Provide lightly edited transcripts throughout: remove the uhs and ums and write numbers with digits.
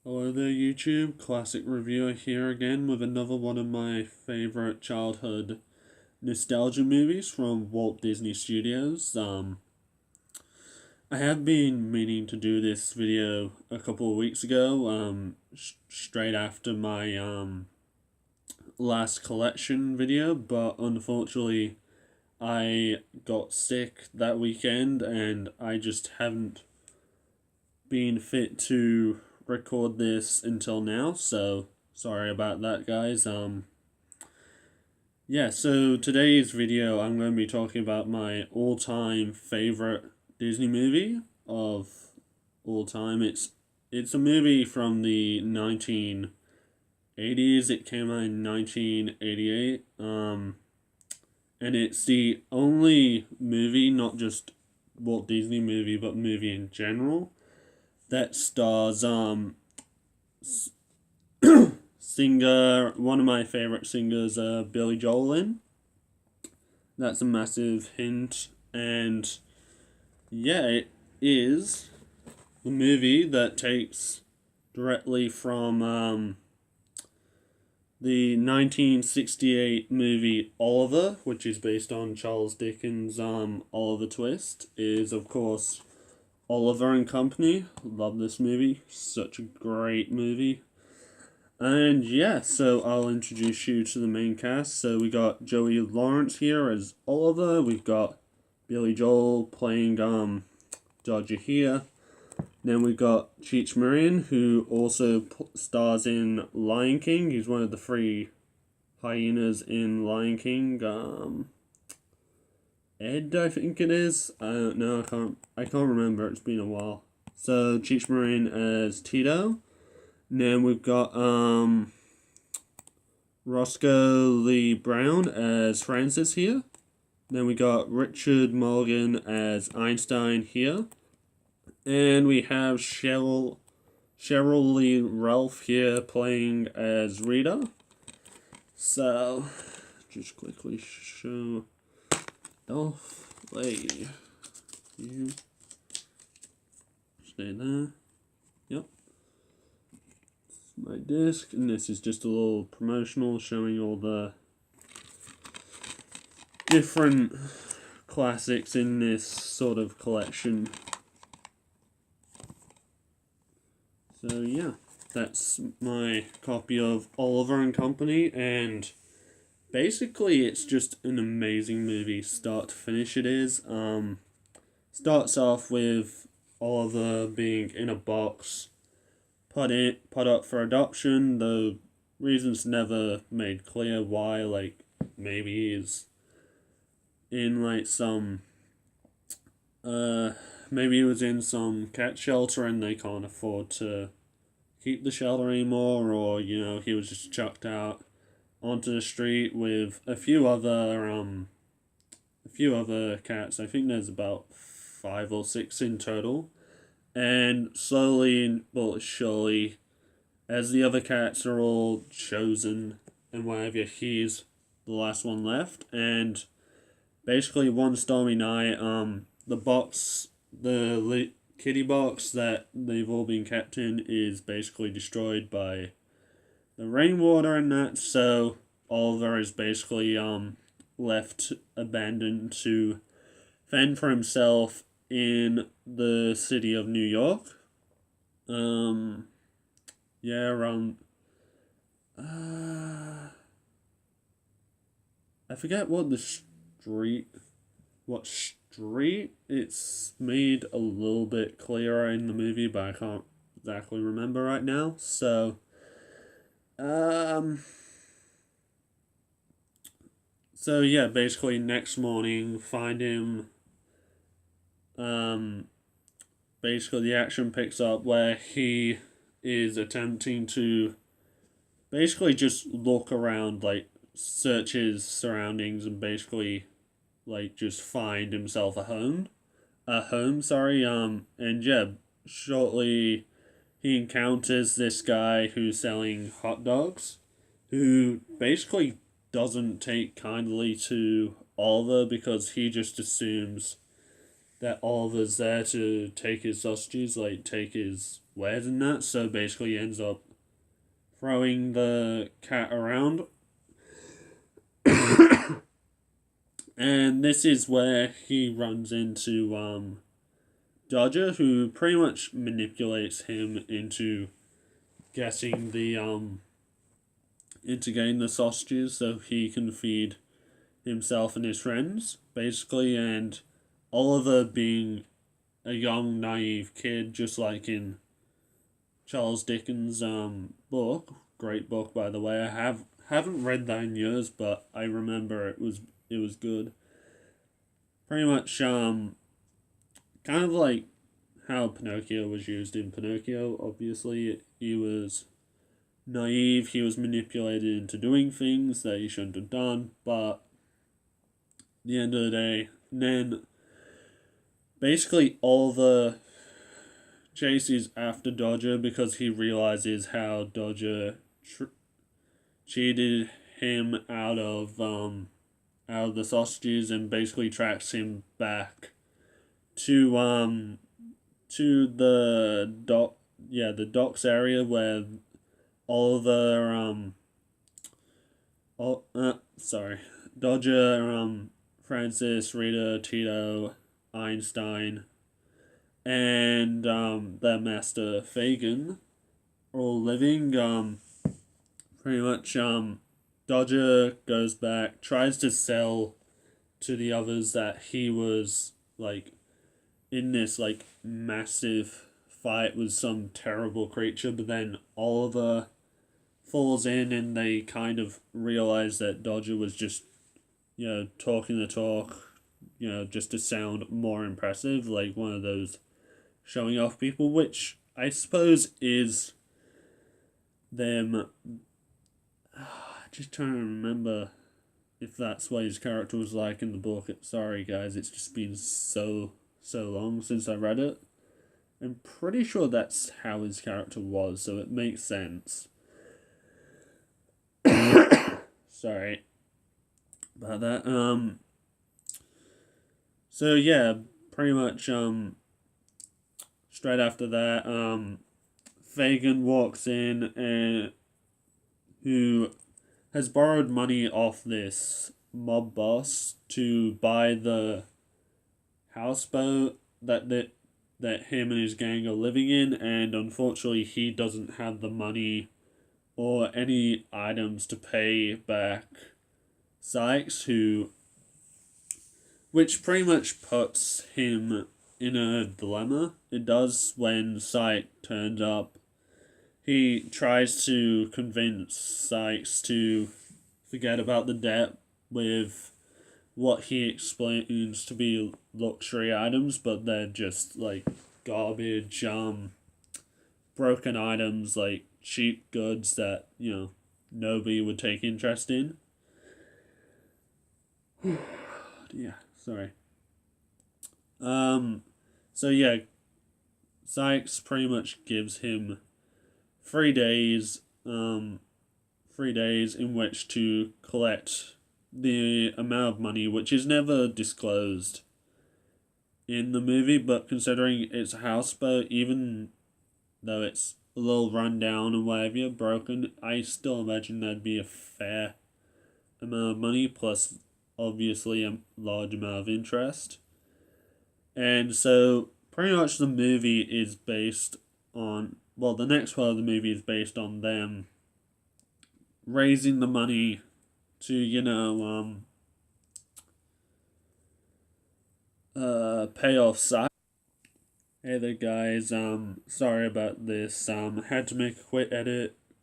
Hello there YouTube, Classic Reviewer here again with another one of my favourite childhood nostalgia movies from Walt Disney Studios. I have been meaning to do this video a couple of weeks ago, straight after my last collection video, but unfortunately I got sick that weekend and I just haven't been fit to record this until now, so sorry about that, guys. So today's video I'm going to be talking about my all-time favorite Disney movie of all time. It's a movie from the 1980s. It came out in 1988. And it's the only movie, not just Walt Disney movie, but movie in general, that stars singer, one of my favorite singers, Billy Joel in. That's a massive hint, and yeah, it is the movie that takes directly from the 1968 movie Oliver, which is based on Charles Dickens' Oliver Twist, is of course Oliver and Company. Love this movie. Such a great movie. And yeah, so I'll introduce you to the main cast. So we got Joey Lawrence here as Oliver. We've got Billy Joel playing Dodger here. Then we've got Cheech Marin, who also stars in Lion King. He's one of the three hyenas in Lion King. Ed, I think it is. I don't know. I can't remember. It's been a while. So Cheech Marin as Tito. And then we've got Roscoe Lee Brown as Francis here. Then we got Richard Morgan as Einstein here. And we have Cheryl Lee Ralph here playing as Rita. So just quickly show off. Lady. You stay there. Yep. My disc, and this is just a little promotional showing all the different classics in this sort of collection. So yeah, that's my copy of Oliver and Company, and basically it's just an amazing movie, start to finish it is. Starts off with Oliver being in a box, put up for adoption, though reasons never made clear why. Like, maybe he's in like some maybe he was in some cat shelter and they can't afford to keep the shelter anymore, or he was just chucked out onto the street with a few other cats. I think there's about 5 or 6 in total. And slowly but surely, as the other cats are all chosen and whatever, he's the last one left. And basically one stormy night, the kitty box that they've all been kept in is basically destroyed by the rainwater and that. So Oliver is basically left abandoned to fend for himself in the city of New York. Around I forget what street. It's made a little bit clearer in the movie, but I can't exactly remember right now. So yeah, basically next morning find him. Basically the action picks up where he is attempting to basically just look around, like search his surroundings and basically like just find himself a home, and yeah, shortly he encounters this guy who's selling hot dogs, who basically doesn't take kindly to Oliver because he just assumes that Oliver's there to take his sausages, like take his wears in that, so basically he ends up throwing the cat around. And this is where he runs into Dodger, who pretty much manipulates him into getting the into getting the sausages so he can feed himself and his friends, basically, and Oliver being a young, naive kid, just like in Charles Dickens' book. Great book, by the way. I haven't read that in years, but I remember it was good. Pretty much kind of like how Pinocchio was used in Pinocchio. Obviously, he was naive. He was manipulated into doing things that he shouldn't have done, but at the end of the day, then basically Oliver chases after Dodger because he realizes how Dodger cheated him out of the sausages, and basically tracks him back to the docks area where Oliver Dodger, Francis, Rita, Tito, Einstein, and their master Fagin all living. Pretty much Dodger goes back, tries to sell to the others that he was like in this like massive fight with some terrible creature, but then Oliver falls in and they kind of realize that Dodger was just, talking the talk, just to sound more impressive, like one of those showing off people, which I suppose is them. Just trying to remember if that's what his character was like in the book. Sorry, guys, it's just been so long since I read it. I'm pretty sure that's how his character was, so it makes sense. Sorry about that. So yeah, pretty much straight after that, Fagin walks in, and who has borrowed money off this mob boss to buy the houseboat that him and his gang are living in, and unfortunately he doesn't have the money or any items to pay back Sykes, which pretty much puts him in a dilemma. It does when Sykes turns up. He tries to convince Sykes to forget about the debt with what he explains to be luxury items, but they're just like garbage, broken items, like cheap goods that, nobody would take interest in. Yeah, sorry. So yeah, Sykes pretty much gives him 3 days, 3 days in which to collect the amount of money, which is never disclosed in the movie, but considering it's a houseboat, even though it's a little run down and whatever, broken, I still imagine that'd be a fair amount of money, plus obviously a large amount of interest. And so pretty much the movie is based on, the next part of the movie is based on them raising the money to, pay off Sykes. Hey there, guys. Sorry about this. Had to make a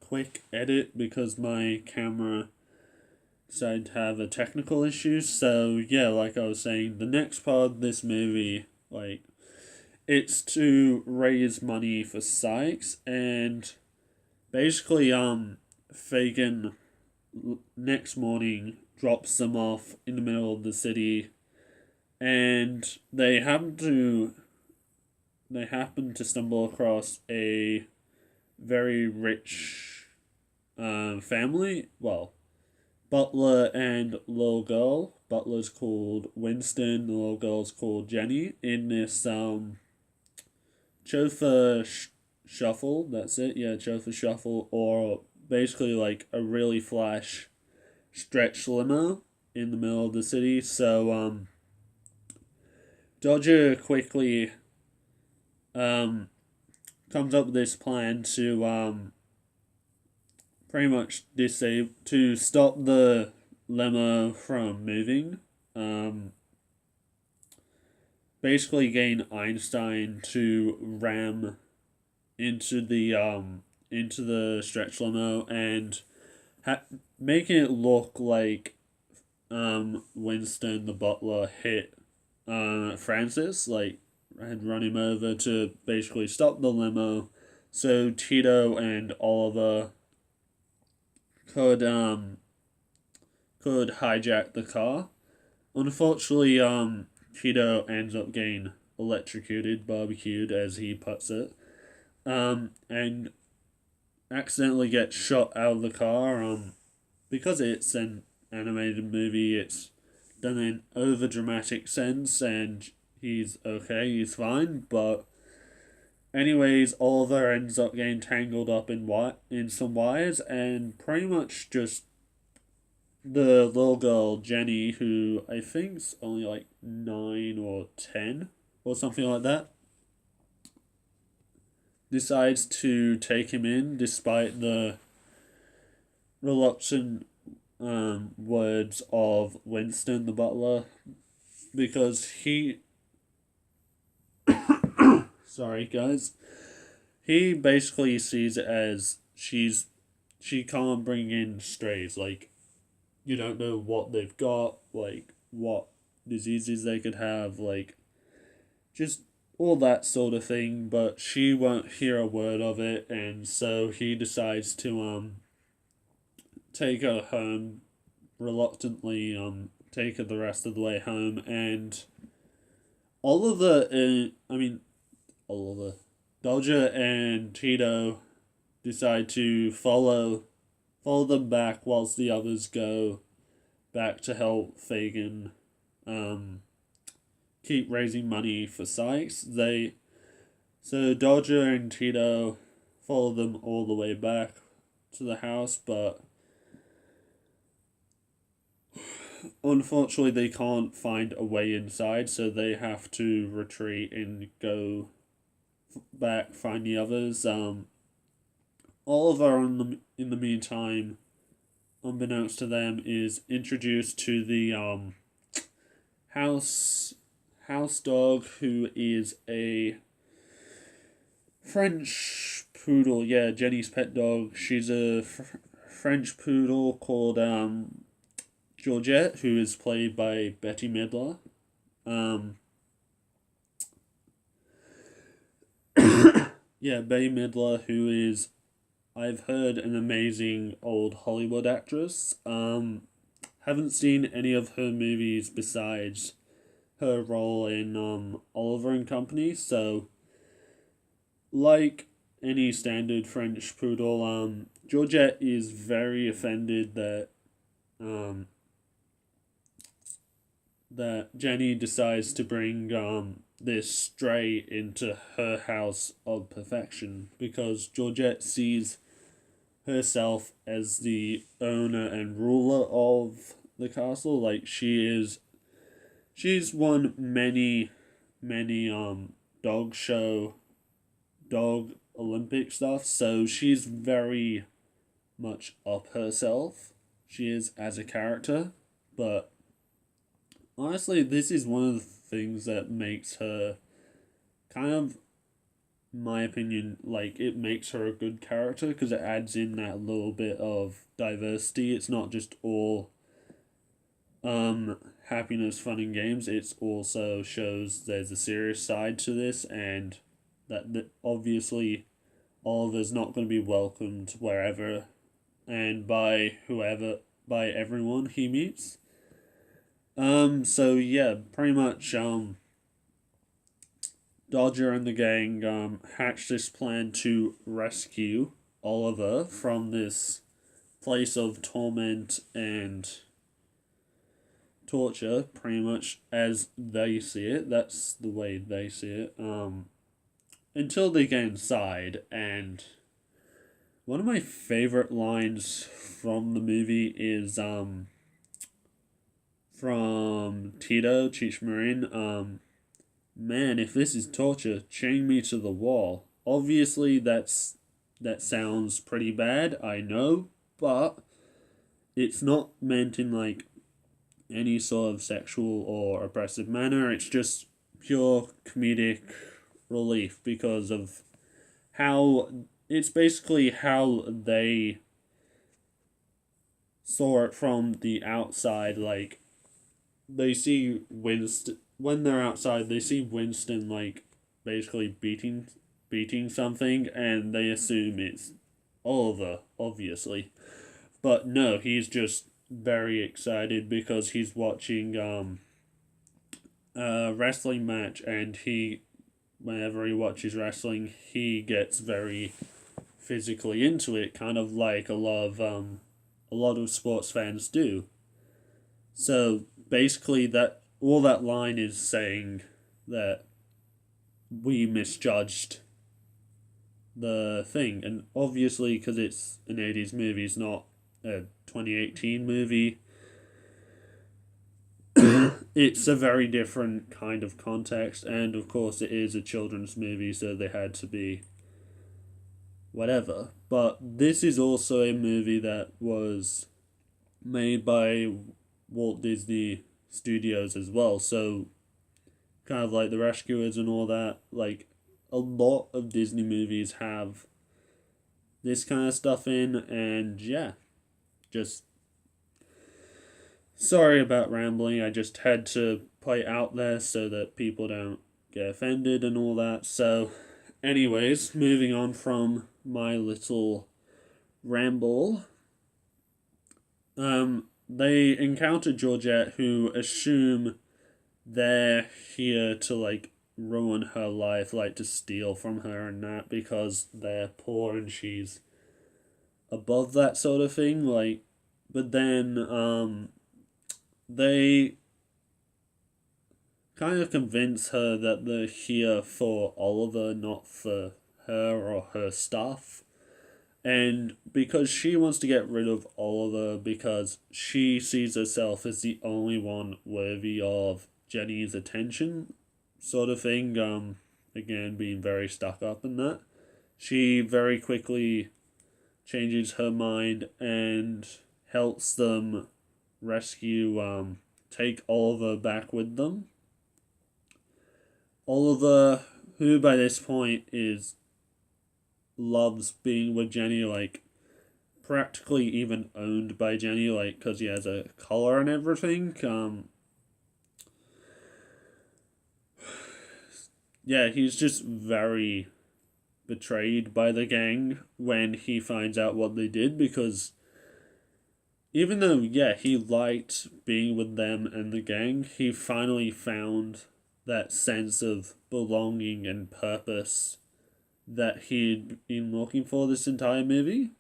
quick edit because my camera decided to have a technical issue. So yeah, like I was saying, the next part of this movie, it's to raise money for Sykes, and basically, Fagin next morning drops them off in the middle of the city, and they happen to stumble across a very rich family. Well, butler and little girl. Butler's called Winston, the little girl's called Jenny, in this chauffeur shuffle. That's it. Yeah, chauffeur shuffle, or basically like a really flash stretch limo in the middle of the city. So Dodger quickly um comes up with this plan to pretty much to stop the limo from moving. Um, Basically gain Einstein to ram into the stretch limo and making it look like Winston the butler hit Francis, like had run him over to basically stop the limo, so Tito and Oliver could could hijack the car. Unfortunately, Tito ends up getting electrocuted, barbecued, as he puts it, and accidentally gets shot out of the car. Because it's an animated movie, it's done in over dramatic sense, and he's okay, he's fine. But anyways, Oliver ends up getting tangled up in some wires, and pretty much just the little girl Jenny, who I think's only like 9 or 10 or something like that, decides to take him in despite the reluctant words of Winston the butler, because he sorry guys, he basically sees it as she can't bring in strays, like you don't know what they've got, like what diseases they could have, like just all that sort of thing, but she won't hear a word of it, and so he decides to take her home reluctantly, take her the rest of the way home, and Oliver, Oliver, Dodger and Tito decide to follow them back whilst the others go back to help Fagin keep raising money for Sykes. So Dodger and Tito follow them all the way back to the house, but unfortunately they can't find a way inside, so they have to retreat and go back, find the others. Oliver, in the meantime, unbeknownst to them, is introduced to the house dog, who is a French poodle. Yeah, Jenny's pet dog. She's a French poodle called Georgette, who is played by Bette Midler. Yeah, Bette Midler, who is, I've heard, an amazing old Hollywood actress. Haven't seen any of her movies besides her role in Oliver and Company, so like any standard French poodle, Georgette is very offended that Jenny decides to bring this stray into her house of perfection, because Georgette sees herself as the owner and ruler of the castle. Like she's won many dog Olympic stuff, so she's very much up herself. She is as a character, but honestly, this is one of the things that makes her kind of, in my opinion, like it makes her a good character, because it adds in that little bit of diversity. It's not just all happiness, fun and games. It also shows there's a serious side to this, and that obviously Oliver's not going to be welcomed wherever and by everyone he meets. So yeah, pretty much Dodger and the gang hatch this plan to rescue Oliver from this place of torment and torture, pretty much as they see it. That's the way they see it. until they get inside. And one of my favorite lines from the movie is from Tito Cheech Marin. Man, if this is torture, chain me to the wall. Obviously, that sounds pretty bad, I know, but it's not meant in like any sort of sexual or oppressive manner. It's just pure comedic relief because of how it's basically how they saw it from the outside. Like, they see Winston when they're outside. They see Winston like basically beating something, and they assume it's Oliver, obviously. But no, he's just very excited because he's watching a wrestling match, and whenever he watches wrestling, he gets very physically into it, kind of like a lot of sports fans do. So basically, that all that line is saying that we misjudged the thing, and obviously because it's an 80s movie, it's not a 2018 movie. It's a very different kind of context, and of course it is a children's movie, so they had to be whatever. But this is also a movie that was made by Walt Disney Studios as well, so kind of like The Rescuers and all that. Like, a lot of Disney movies have this kind of stuff in, and yeah, just sorry about rambling. I just had to put it out there so that people don't get offended and all that. So, anyways, moving on from my little ramble. They encounter Georgette, who assume they're here to like ruin her life, like to steal from her and that, because they're poor and she's above that sort of thing. Like, but then they kind of convince her that they're here for Oliver, not for her or her stuff. And because she wants to get rid of Oliver because she sees herself as the only one worthy of Jenny's attention, sort of thing. Again, being very stuck up in that. She very quickly changes her mind and helps them take Oliver back with them. Oliver, who by this point loves being with Jenny, like practically even owned by Jenny, like because he has a collar and everything. Yeah, he's just very betrayed by the gang when he finds out what they did, because even though, yeah, he liked being with them and the gang, he finally found that sense of belonging and purpose that he'd been looking for this entire movie.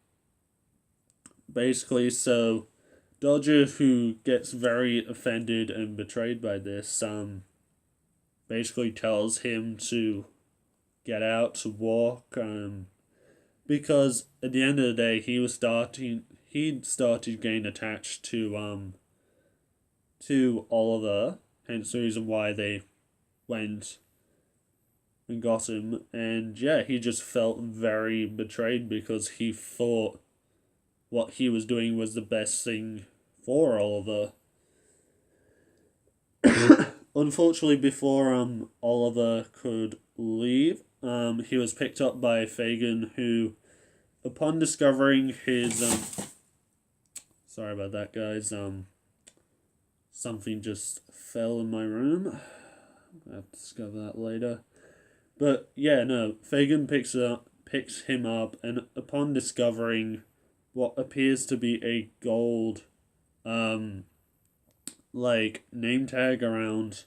Basically, so Dodger, who gets very offended and betrayed by this, basically tells him to get out to walk, because at the end of the day, he'd started getting attached to Oliver, hence the reason why they went and got him. And yeah, he just felt very betrayed because he thought what he was doing was the best thing for Oliver. Unfortunately, before Oliver could leave, he was picked up by Fagin, who, upon discovering his sorry about that, guys. Something just fell in my room. I'll have to discover that later. But yeah, no, Fagin picks him up, and upon discovering what appears to be a gold like name tag around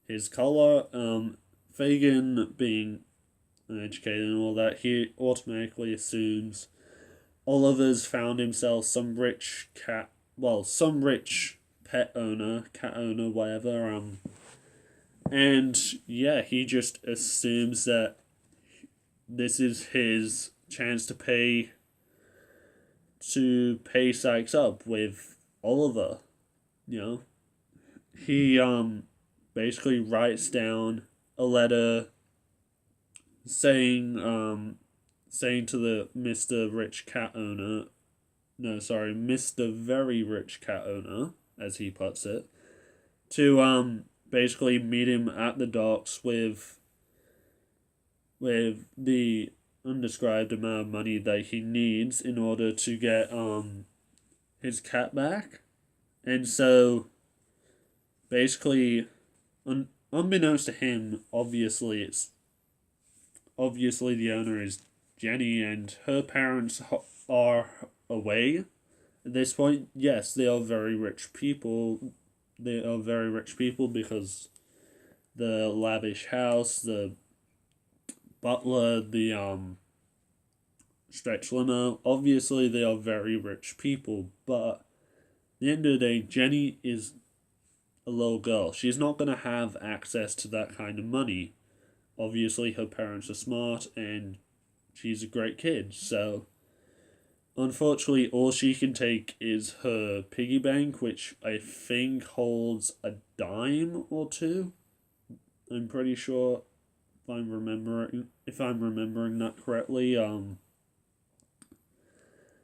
his collar, Fagin, being an educator and all that, he automatically assumes Oliver's found himself some rich pet owner, cat owner, whatever, and yeah, he just assumes that this is his chance to pay Sykes up with Oliver. You know, he basically writes down a letter saying to the Mr. Rich Cat Owner, no, sorry, Mr. Very Rich Cat Owner, as he puts it, to basically meet him at the docks with the undescribed amount of money that he needs in order to get his cat back. And so basically, unbeknownst to him, obviously the owner is Jenny, and her parents are away at this point. Yes, they are very rich people. They are very rich people because the lavish house, the butler, the stretch limo. Obviously, they are very rich people, but at the end of the day, Jenny is a little girl. She's not going to have access to that kind of money. Obviously, her parents are smart and she's a great kid, so unfortunately, all she can take is her piggy bank, which I think holds a dime or two. I'm pretty sure if I'm remembering that correctly.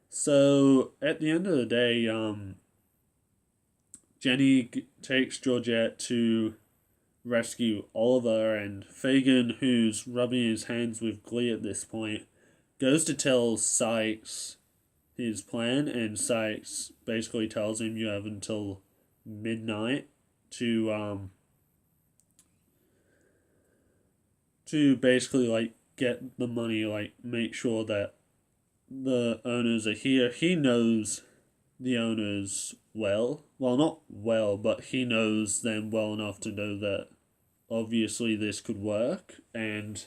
So at the end of the day, Jenny takes Georgette to rescue Oliver, and Fagin, who's rubbing his hands with glee at this point, goes to tell Sykes his plan, and Sykes basically tells him you have until midnight to basically like get the money, like make sure that the owners are here. He knows the owners well. Well, not well, but he knows them well enough to know that obviously this could work, and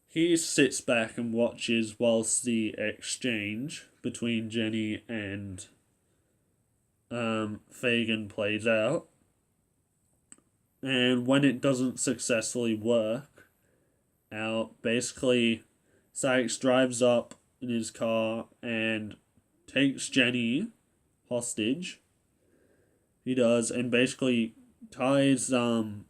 he sits back and watches whilst the exchange between Jenny and Fagin plays out. And when it doesn't successfully work out, basically Sykes drives up in his car and takes Jenny hostage. He does, and basically ties up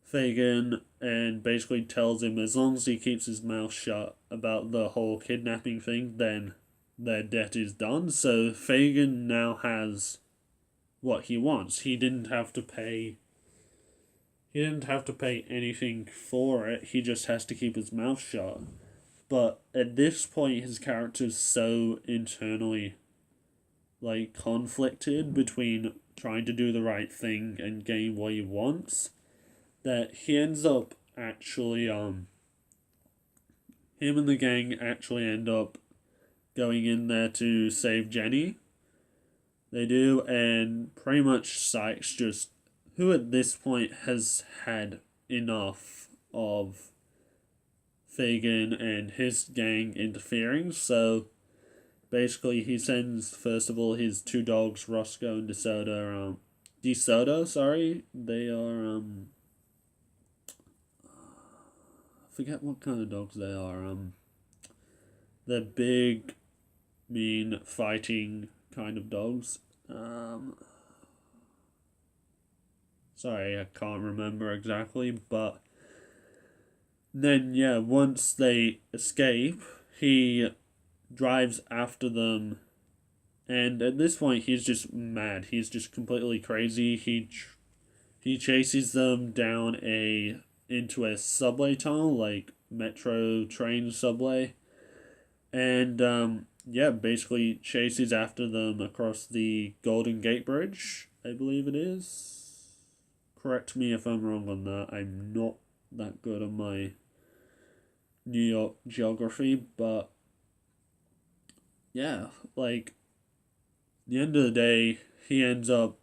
Fagin, and basically tells him as long as he keeps his mouth shut about the whole kidnapping thing, then their debt is done. So Fagin now has what he wants. He didn't have to pay anything for it. He just has to keep his mouth shut. But at this point, his character's so internally like conflicted between trying to do the right thing and getting what he wants that he ends up actually him and the gang actually end up going in there to save Jenny. They do, and pretty much Sykes just, who at this point has had enough of Fagin and his gang interfering, so basically he sends first of all his two dogs, Roscoe and DeSoto, sorry. They are I forget what kind of dogs they are. They're big, mean, fighting kind of dogs. Sorry, I can't remember exactly, but then, yeah, once they escape, he drives after them, and at this point, he's just mad. He's just completely crazy. He chases them down into a subway tunnel, like metro train subway, and yeah, basically chases after them across the Golden Gate Bridge, I believe it is. Correct me if I'm wrong on that. I'm not that good on my New York geography, but yeah, like, at the end of the day, he ends up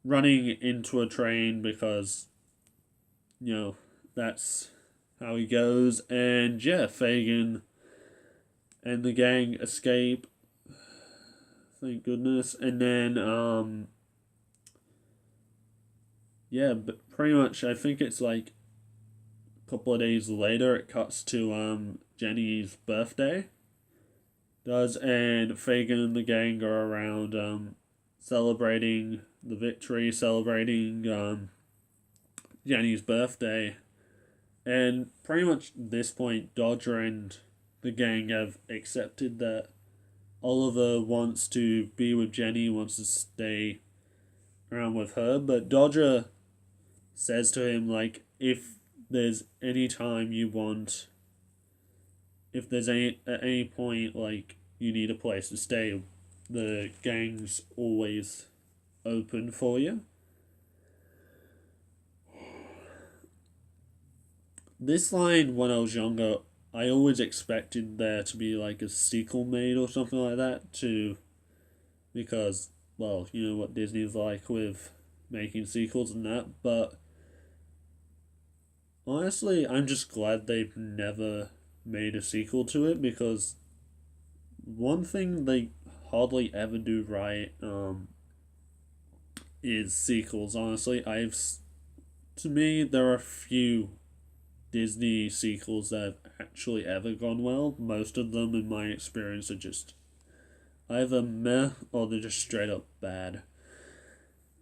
running into a train because, that's how he goes, and yeah, Fagin and the gang escape. thank goodness. And then, yeah, but pretty much, I think it's like a couple of days later, it cuts to, Jenny's birthday. Does, and Fagin and the gang are around, celebrating the victory, celebrating, Jenny's birthday. And pretty much at this point, Dodger and the gang have accepted that Oliver wants to be with Jenny, wants to stay around with her, but Dodger says to him, like, if there's any time you want, if there's at any point, like, you need a place to stay, the gang's always open for you. This line, when I was younger, I always expected there to be like a sequel made or something like that because, well, you know what Disney's like with making sequels and that, but honestly, I'm just glad they've never made a sequel to it, because one thing they hardly ever do right is sequels. Honestly, to me, there are a few Disney sequels that have actually ever gone well. Most of them, in my experience, are just either meh or they're just straight up bad.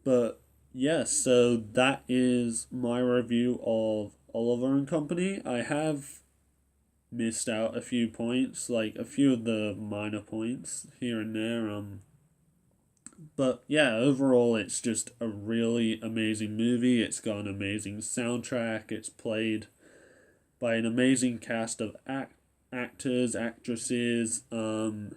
But yeah, so that is my review of Oliver and Company. I have missed out a few points, like a few of the minor points here and there. But yeah, overall, it's just a really amazing movie. It's got an amazing soundtrack. It's played by an amazing cast of actors, actresses, and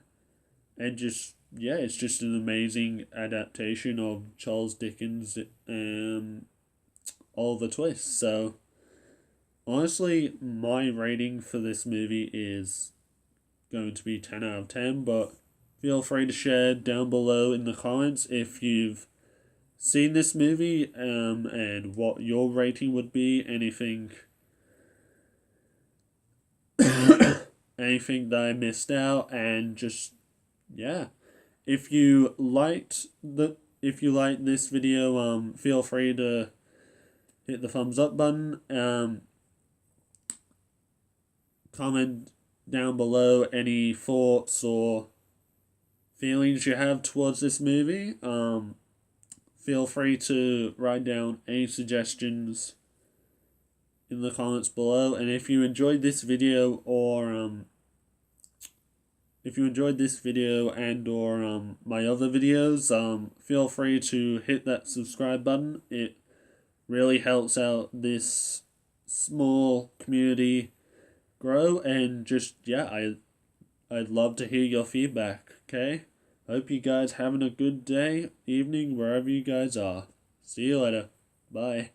just, yeah, it's just an amazing adaptation of Charles Dickens' Oliver Twist. So, honestly, my rating for this movie is going to be 10 out of 10, but feel free to share down below in the comments if you've seen this movie, and what your rating would be, anything that I missed out, and just, yeah. If you liked this video, feel free to hit the thumbs up button. Comment down below any thoughts or feelings you have towards this movie. Feel free to write down any suggestions in the comments below, and if you enjoyed this video and or my other videos, feel free to hit that subscribe button. It really helps out this small community grow, and just, yeah, I'd love to hear your feedback. Okay, hope you guys having a good day, evening, wherever you guys are. See you later. Bye.